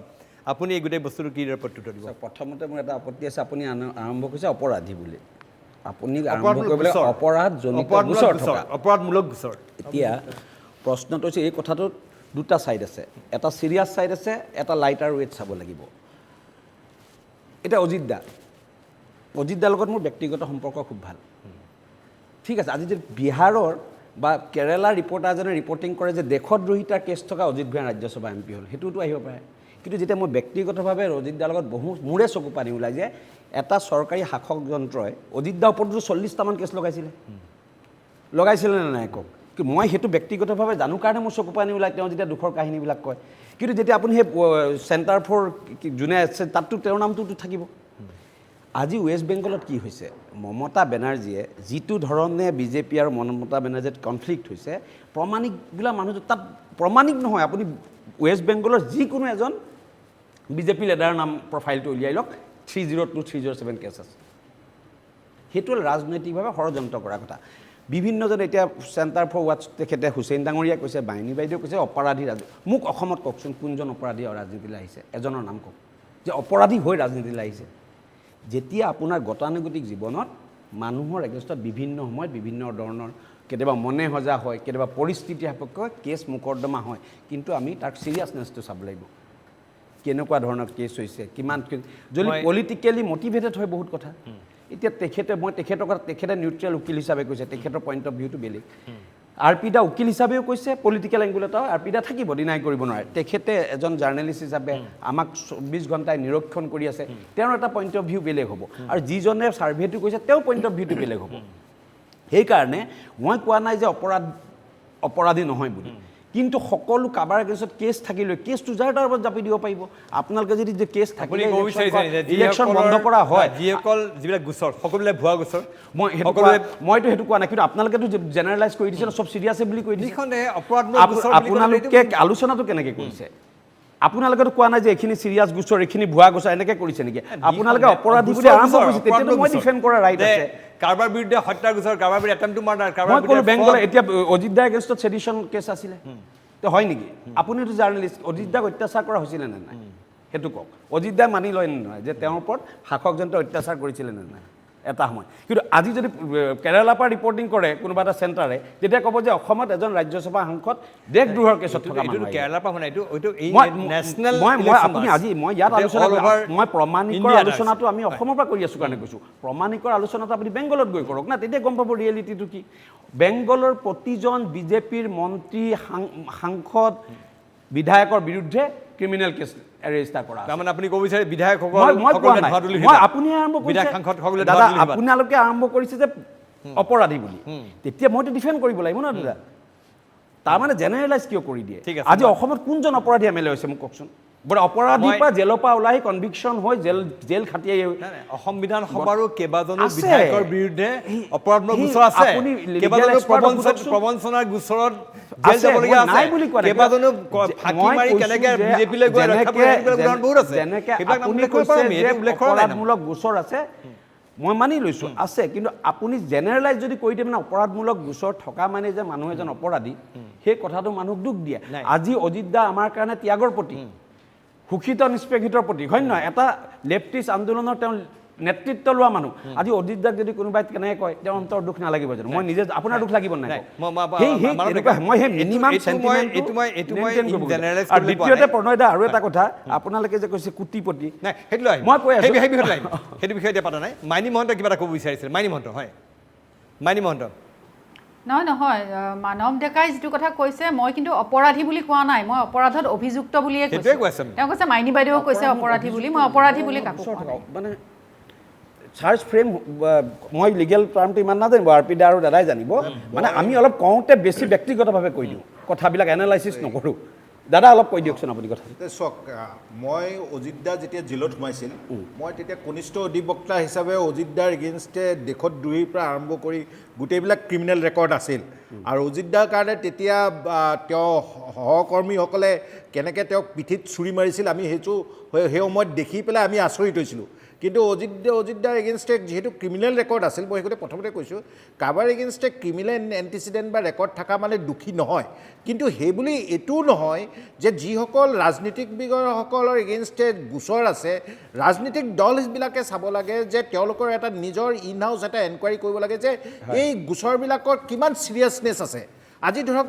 আপুনি এই গোটেই বস্তুটো কি প্ৰত্যুত্তৰ দিব? প্ৰথমতে মোৰ এটা আপত্তি আছে, আপুনি আৰম্ভ কৰিছে অপৰাধী বুলি। আপুনি আৰম্ভ কৰিবলৈ অপৰাধজনিত গোচৰ থকা, অপৰাধমূলক গোচৰ। এতিয়া প্ৰশ্নটো হৈছে এই কথাটোত দুটা ছাইড আছে, এটা চিৰিয়াছ ছাইড আছে, এটা লাইটাৰ ৱেট চাব লাগিব। এতিয়া অজিত দাৰ লগত মোৰ ব্যক্তিগত সম্পৰ্ক খুব ভাল, ঠিক আছে। আজি যদি বিহাৰৰ বা কেৰেলাৰ ৰিপৰ্টাৰজনে ৰিপৰ্টিং কৰে যে দেশদ্ৰোহিতাৰ কেছ থকা অজিত ভূঞা ৰাজ্যসভা MP হ'ল, সেইটোতো আহিব পাৰে। কিন্তু যেতিয়া মই ব্যক্তিগতভাৱে অজিত দাৰ লগত বহু মোৰে চকু পানী ওলাই যে এটা চৰকাৰী শাসক যন্ত্ৰই অজিত দাৰ ওপৰতো 40টামান কেছ লগাইছিলে নে নাই কওক? মই সেইটো ব্যক্তিগতভাৱে জানো কাৰণে মোৰ চকু পানী ওলাই তেওঁ যেতিয়া দুখৰ কাহিনীবিলাক কয়। কিন্তু যেতিয়া আপুনি সেই চেণ্টাৰ ফৰ যোনে আছে তাততো তেওঁৰ নামটোতো থাকিব। আজি ৱেষ্ট বেংগলত কি হৈছে, মমতা বেনাৰ্জীয়ে যিটো ধৰণে বিজেপি আৰু মমতা বেনাৰ্জীত কনফ্লিক্ট হৈছে, প্ৰমাণিকবিলাক মানুহ তাত প্ৰমাণিক নহয়। আপুনি ৱেষ্ট বেংগলৰ যিকোনো এজন বিজেপি লিডাৰৰ নাম প্ৰফাইলটো উলিয়াই লওক, 302, 307 কেছ আছে। সেইটো ৰাজনৈতিকভাৱে ষড়যন্ত্ৰ কৰা কথা। বিভিন্নজন এতিয়া চেণ্টাৰ ফৰ ৱাটছ তেখেতে হুছেইন ডাঙৰীয়াই কৈছে, বাইনী বাইদেউ কৈছে অপৰাধী মোক অসমত কওকচোন কোনজন অপৰাধী ৰাজনীতিলৈ আহিছে, এজনৰ নাম কওক যে অপৰাধী হৈ ৰাজনীতিলৈ আহিছে। যেতিয়া আপোনাৰ গতানুগতিক জীৱনত মানুহৰ এগেইনষ্টত বিভিন্ন সময়ত বিভিন্ন ধৰণৰ কেতিয়াবা মনে সজা হয়, কেতিয়াবা পৰিস্থিতি সাপেক্ষে কেছ মোকৰ্দমা হয়, কিন্তু আমি তাৰ চিৰিয়াছনেছটো চাব লাগিব। কেনেকুৱা ধৰণৰ কেছ হৈছে, কিমান যদি পলিটিকেলি মটিভেটেড হয় বহুত কথা। এতিয়া তেখেতে নিউট্ৰেল উকিল হিচাপে কৈছে, তেখেতৰ পইণ্ট অফ ভিউটো বেলেগ। আৰ পি দা উকিল হিচাপেও কৈছে, পলিটিকেল এংগুল এটাও আৰ পি দা থাকিব, ডিনাই কৰিব নোৱাৰে। তেখেতে এজন জাৰ্নেলিষ্ট হিচাপে আমাক 24 ঘণ্টাই নিৰীক্ষণ কৰি আছে, তেওঁৰ এটা পইণ্ট অফ ভিউ বেলেগ হ'ব, আৰু যিজনে ছাৰ্ভেটো কৰিছে তেওঁৰ পইণ্ট অফ ভিউটো বেলেগ হ'ব। সেইকাৰণে মই কোৱা নাই যে অপৰাধী নহয় বুলি, কিন্তু সকলো কাৰোবাৰ এগেইনষ্টত কেছ থাকিলে কেছটো যাৰ তাৰ ওপৰত জাপি দিব পাৰিব। আপোনালোকে যদি যে কেছ থাকিলে ইলেকশ্যন বন্ধ কৰা হয়, যিসকল যিবিলাক গোচৰ সকলোবিলাক ভুৱা গোচৰ, মইতো সেইটো কোৱা নাই, কিন্তু আপোনালোকেতো জেনেৰেলাইজ কৰি দিছে, চব চিৰিয়াছে বুলি কৈ দিছে। আপোনালোকে আলোচনাটো কেনেকৈ কৰিছে? আপোনালোকেতো কোৱা নাই যে এইখিনি চিৰিয়াছ গোচৰ, এইখিনি ভুৱা গোচৰ, এনেকৈ কৰিছে নেকি? আপোনালোকে অপৰাধী বুলি আৰম্ভ কৰিছে, তেতিয়াতো মই ডিফেণ্ড কৰা ৰাইট আছে। কাৰোবাৰ বিৰুদ্ধে হত্যাৰ গোচৰ, কাৰোবাৰ বিৰুদ্ধে এটেম্পট টু মাৰ্ডাৰ, মই ক'লো বেংগলৰ এতিয়া অজিত দাৰ এগেইনষ্টত ছেডিশ্যন কেছ আছিলে, তো হয় নেকি? আপুনিতো জাৰ্নেলিষ্ট, অজিত দাক অত্যাচাৰ কৰা হৈছিলে নে নাই সেইটো কওক। অজিত দাই মানি লয় নে নহয় যে তেওঁৰ ওপৰত শাসকজনতে অত্যাচাৰ কৰিছিলে নে নাই এটা সময়? কিন্তু আজি যদি কেৰালাৰ পৰা ৰিপৰ্টিং কৰে কোনোবা এটা চেণ্টাৰে, তেতিয়া ক'ব যে অসমত এজন ৰাজ্যসভা সাংসদ দেশদ্ৰোহৰ কেছত থকা মানুহ। কেৰালাৰ পৰা শুনা, এইটো নেশ্যনেল আপুনি আজি মই ইয়াত আলোচনা মই প্ৰমাণিকৰ আলোচনাটো আমি অসমৰ পৰা কৰি আছোঁ কাৰণে কৈছোঁ, প্ৰমাণিকৰ আলোচনাটো আপুনি বেংগলত গৈ কৰক না, তেতিয়া গম পাব ৰিয়েলিটিটো কি। বেংগলৰ প্ৰতিজন বিজেপিৰ মন্ত্ৰী, সাংসদ, বিধায়কৰ বিৰুদ্ধে ক্ৰিমিনেল কেছ ৰেজিষ্টাৰ কৰা। তাৰমানে আপুনি ক'ব বিচাৰে বিধায়কসকল, আপুনি আৰম্ভ কৰিছে দাদা, আপোনালোকে আৰম্ভ কৰিছে যে অপৰাধী বুলি, তেতিয়া মইতো ডিফেণ্ড কৰিব লাগিব ন দাদা। তাৰমানে জেনেৰেলাইজ কিয় কৰি দিয়ে? আজি অসমত কোনজন অপৰাধী এমএলএ হৈছে মোক কওকচোন? বোলে অপৰাধীৰ পৰা জেলৰ পৰা ওলাই কনভিকশ্যন হৈ জেল খাটিয়াই। অসম বিধানসভাৰো কেইবাজনো বিধায়কৰ বিৰুদ্ধে অপৰাধমূলক গোচৰ আছে, কেইবাজনো প্ৰবঞ্চনাৰ গোচৰত জেল যাবলগীয়া আছে, কেইবাজনো ফাঁকি মাৰি কেনেকৈ বিজেপিলৈ গৈ ৰক্ষা পৰে, উদাহৰণ বহুত আছে। যেনেকৈ আপুনি কৈছে যে অপৰাধমূলক গোচৰ আছে, মই মানি লৈছোঁ আছে, কিন্তু আপুনি জেনেৰেলাইজ যদি কৰি দিয়ে মানে অপৰাধমূলক গোচৰ থকা মানে যে মানুহ এজন অপৰাধী, সেই কথাটো মানুহক দুখ দিয়ে। আজি অজিত দা আমাৰ কাৰণে ত্যাগৰ প্ৰতীক, সুশীত নিষ্পেষিতৰ প্ৰতীক, হয় নহয়? এটা লেফটিষ্ট আন্দোলনৰ তেওঁ নেতৃত্ব লোৱা মানুহ। আজি অজিত দাক যদি কোনোবাই কেনেকৈ কয়, তেওঁৰ অন্তৰ দুখ নালাগিব জানো? মই নিজে, আপোনাৰ দুখ লাগিব নাই? দ্বিতীয়তে প্ৰণয় দা আৰু এটা কথা, আপোনালোকে যে কৈছে কোটিপতি, মই কৈ আছোঁ সেইটো বিষয়ে এতিয়া পতা নাই। মাইনী মহন্ত কিবা এটা ক'ব বিচাৰিছিল, মাইনী মহন্ত। হয়, মাইনী মহন্ত। নহয়, মানৱ ডেকাই যিটো কথা কৈছে, মই কিন্তু অপৰাধী বুলি কোৱা নাই, মই অপৰাধত অভিযুক্ত বুলিয়ে কৈছোঁ। তেওঁ কৈছে মাইনী বাইদেউ কৈছে অপৰাধী বুলি, মই অপৰাধী বুলি কাকো কোৱা নাই। মানে চাৰ্জ ফ্ৰেম, মই লিগেল টাৰ্মটো ইমান নাজানিব, আৰ পি দা আৰু দাদাই জানিব। মানে আমি অলপ কওঁতে বেছি ব্যক্তিগতভাৱে কৈ দিওঁ, কথাবিলাক এনালাইচিছ নকৰোঁ। দাদা অলপ কৈ দিয়কচোন আপুনি কথা। চাওক, মই অজিত দা যেতিয়া জেলত সোমাইছিল, মই তেতিয়া কনিষ্ঠ অধিবক্তা হিচাপে অজিত দাৰ এগেইনষ্টে দেশত দ্ৰোহীৰ পৰা আৰম্ভ কৰি গোটেইবিলাক ক্ৰিমিনেল ৰেকৰ্ড আছিল, আৰু অজিত দাৰ কাৰণে তেতিয়া তেওঁ সহকৰ্মীসকলে কেনেকৈ তেওঁক পিঠিত চুৰি মাৰিছিল, আমি সেইটো সেই সময়ত দেখি পেলাই আমি আচৰিত হৈছিলোঁ। কিন্তু অজিত দাৰ এগেইনষ্টে যিহেতু ক্ৰিমিনেল ৰেকৰ্ড আছিল, মই সেইটোতে প্ৰথমতে কৈছোঁ, কাৰোবাৰ এগেইনষ্টে ক্ৰিমিনেল এণ্টিচিডেণ্ট বা ৰেকৰ্ড থকা মানে দোষী নহয়। কিন্তু সেইবুলি এইটোও নহয় যে যিসকল ৰাজনীতিকবিদসকলৰ এগেইনষ্টে গোচৰ আছে, ৰাজনীতিক দলবিলাকে চাব লাগে যে তেওঁলোকৰ এটা নিজৰ ইন হাউচ এটা এনকুৱাৰী কৰিব লাগে যে এই গোচৰবিলাকৰ কিমান চিৰিয়াছনেছ আছে। আজি ধৰক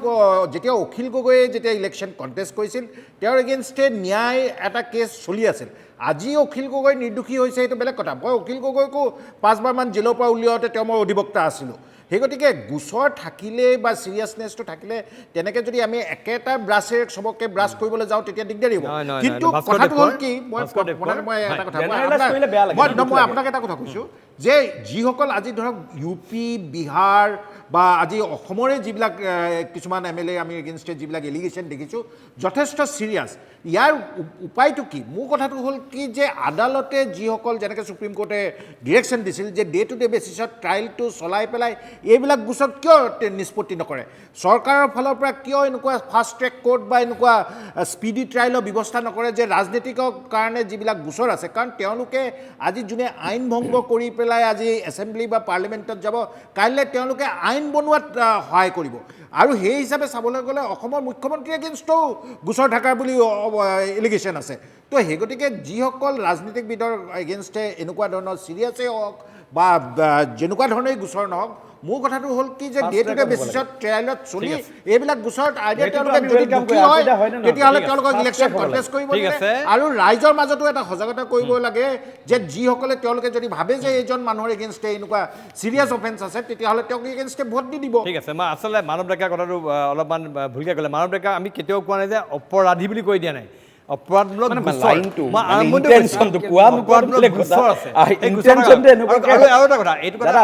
যেতিয়া অখিল গগৈয়ে যেতিয়া ইলেকশ্যন কণ্টেষ্ট কৰিছিল, তেওঁৰ এগেইনষ্টে ন্যায় এটা কেছ চলি আছিল। আজি অখিল গগৈ নিৰ্দোষী হৈছে, সেইটো বেলেগ কথা। মই অখিল গগৈকো 5বাৰমান জেলৰ পৰা উলিয়াওঁতে তেওঁ মই অধিবক্তা আছিলোঁ। সেই গতিকে গোচৰ থাকিলে বা চিৰিয়াছনেছটো থাকিলে তেনেকৈ যদি আমি একেটা ব্ৰাছেৰে চবকে ব্ৰাছ কৰিবলৈ যাওঁ, তেতিয়া দিগদাৰী হ'ব। কিন্তু কথাটো হ'ল কি, মই এটা কথা মই আপোনাক এটা কথা কৈছোঁ যে যিসকল আজি ধৰক ইউ পি, বিহাৰ বা আজি অসমৰে যিবিলাক কিছুমান এমএলএ আমি এগেইনষ্টে যিবিলাক এলিগেশ্যন দেখিছোঁ, যথেষ্ট চিৰিয়াছ। ইয়াৰ উপায়টো কি? মোৰ কথাটো হ'ল কি যে আদালতে যিসকল, যেনেকৈ সুপ্ৰিম কোৰ্টে ডিৰেকশ্যন দিছিল যে ডে টু ডে বেচিছত ট্ৰায়েলটো চলাই পেলাই এইবিলাক গোচৰ কিয় নিষ্পত্তি নকৰে? চৰকাৰৰ ফালৰ পৰা কিয় এনেকুৱা ফাষ্ট ট্ৰেক কোৰ্ট বা এনেকুৱা স্পীডি ট্ৰায়েলৰ ব্যৱস্থা নকৰে যে ৰাজনীতিকৰ কাৰণে যিবিলাক গোচৰ আছে? কাৰণ তেওঁলোকে আজি যোনে আইন ভংগ কৰি পেলাই আজি এছেম্বলি বা পাৰ্লিমেণ্টত যাব, কাইলৈ তেওঁলোকে আইন বনোৱাত সহায় কৰিব। আৰু সেই হিচাপে চাবলৈ গ'লে অসমৰ মুখ্যমন্ত্ৰীৰ এগেইনষ্টো গোচৰ থকাৰ বুলি এলিগেশ্যন আছে। তো সেই গতিকে যিসকল ৰাজনীতিকবিদৰ এগেইনষ্টে এনেকুৱা ধৰণৰ চিৰিয়াছেই হওক বা যেনেকুৱা ধৰণেই গোচৰ নহওক, মোৰ কথাটো হ'ল কি যে Fast day to track day হ'ব বেচিছত ট্ৰায়েলত চলি ঠিক আছে। এইবিলাক গোচৰত আইডিয়া সেইটোতো তেওঁলোকে আমি যদি welcome দুখী কৰি হয় আপিদা হয় নে নহয়? তেতিয়াহ'লে ঠিক আছে। তেওঁলোকক Fast ইলেকশ্যন track হ'ব কণ্টেষ্ট কৰিব ঠিক লাগে আছে। আৰু ৰাইজৰ মাজতো এটা সজাগতা কৰিব লাগে যে যিসকলে তেওঁলোকে যদি ভাবে যে এইজন মানুহৰ এগেইনষ্টে এনেকুৱা চিৰিয়াছ অফেন্স আছে তেতিয়াহ'লে তেওঁক এগেইনষ্টে ভোট দি দিব ঠিক আছে মই আচলতে মানৱ ডেকাৰ কথাটো অলপমান ভুলকৈ ক'লে মানৱ ডেকা আমি কেতিয়াও কোৱা নাই যে অপৰাধী বুলি কৈ দিয়া নাই অপৰাধমূলক মানে গোচৰ। লাইনটো, মই মানে আৰম্ভণিতে intentionটো, কৈছোঁ, কোৱা নোকোৱাটো অপৰাধমূলক বেলেগ কথা। গোচৰ আছে। এই গোচৰ intentionটো এনেকুৱাকে আৰু এটা কথা এইটো কথা দাদা,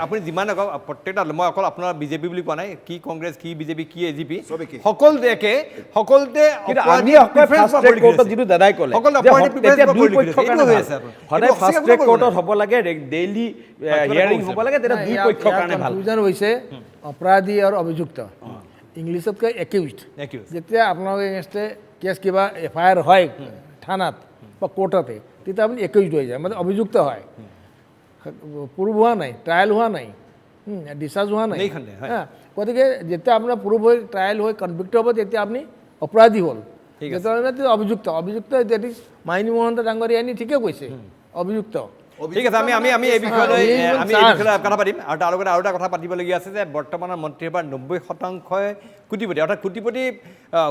আপুনি যিমান নকওক প্ৰত্যেকটা মই অকল আপোনাৰ বিজেপি বুলি কোৱা নাই কি কংগ্ৰেছ কি বিজেপি কি এজিপি চবেই কি? সকলোতে একে সকলোতে কিন্তু অপৰাধী আমি অকল preference ফাষ্ট পৰা ট্ৰেক পৰি কোৰ্টত গৈছে। যিটো দাদাই ক'লে সকলো যে অপৰাধী preference তেতিয়া পৰা দুই পৰি গৈছে। পক্ষৰ এইটো কাৰণে হৈ ভাল। আছে আপোনাৰ। সদায় এইটো ফাষ্ট অস্বীকাৰ ট্ৰেক কৰিব কোৰ্টত নোৱাৰে। হ'ব লাগে ডেইলি হিয়াৰিং হ'ব লাগে তেতিয়া দুই পক্ষৰ কাৰণে ভাল কনফিউজন হৈছে অপৰাধী আৰু অভিযুক্ত ইংলিছতকৈ একিউজড Accused। যেতিয়া আপোনালোকৰ এগেইনষ্টে কেছ কিবা FIR হয় থানাত বা কোৰ্টতে তেতিয়া আপুনি একিউজড হৈ যায় মানে অভিযুক্ত হয় প্ৰুভ হোৱা নাই ট্ৰায়েল হোৱা নাই ডিচাৰ্জ হোৱা নাই নেইখনে, হয়। হা গতিকে যেতিয়া আপোনাৰ প্ৰুভ হৈ ট্ৰায়েল হৈ কনভিক্ট হ'ব তেতিয়া আপুনি অপৰাধী হ'ল ঠিক আছে। যেতিয়া অভিযুক্ত ডেট ইজ মাইনী মহন্ত ডাঙৰীয়া আনি ঠিকে কৈছে অভিযুক্ত ঠিক আছে আমি এই বিষয়লৈ he is আমি এই charged। বিষয়লৈ কথা পাতিম আৰু তাৰ লগতে আৰু এটা কথা পাতিবলগীয়া আছে যে বৰ্তমানৰ মন্ত্ৰীসভাৰ 90% কোটিপতি অৰ্থাৎ কোটিপতি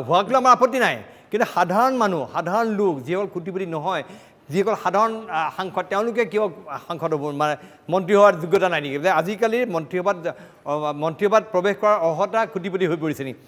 হোৱাকলৈ আমাৰ আপত্তি নাই কিন্তু সাধাৰণ মানুহ সাধাৰণ লোক যিসকল কোটিপতি নহয় যিসকল সাধাৰণ সাংসদ তেওঁলোকে কিয় সাংসদ হ'ব মানে মন্ত্ৰী হোৱাৰ যোগ্যতা নাই নেকি যে আজিকালি মন্ত্ৰীসভাত প্ৰৱেশ কৰাৰ অৰ্হতা কোটিপতি হৈ পৰিছে নেকি